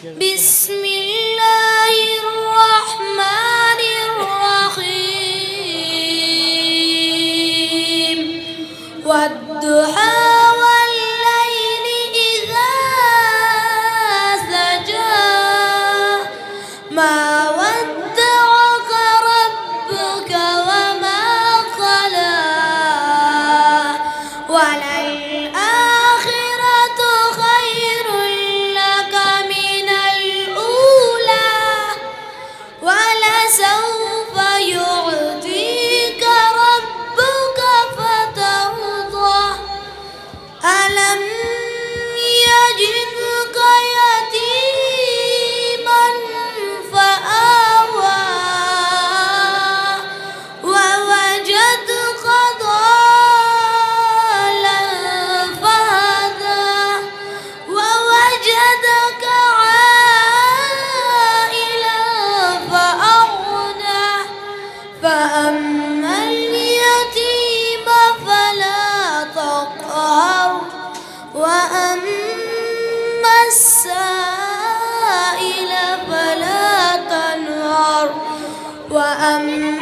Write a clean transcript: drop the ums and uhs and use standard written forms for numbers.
بسم الله الرحمن الرحيم والضحى والليل إذا سجى ما ودعك ربك وما قلى وللآخرة خير لك من الأولى ولسوف يعطيك ربك فترضى ألم يجدك يتيما فآوى ووجدك ضالا فهدى ووجدك عائلا فأغنى فأما اليتيم فلا تقهر وأما السائل فلا تنهر وأما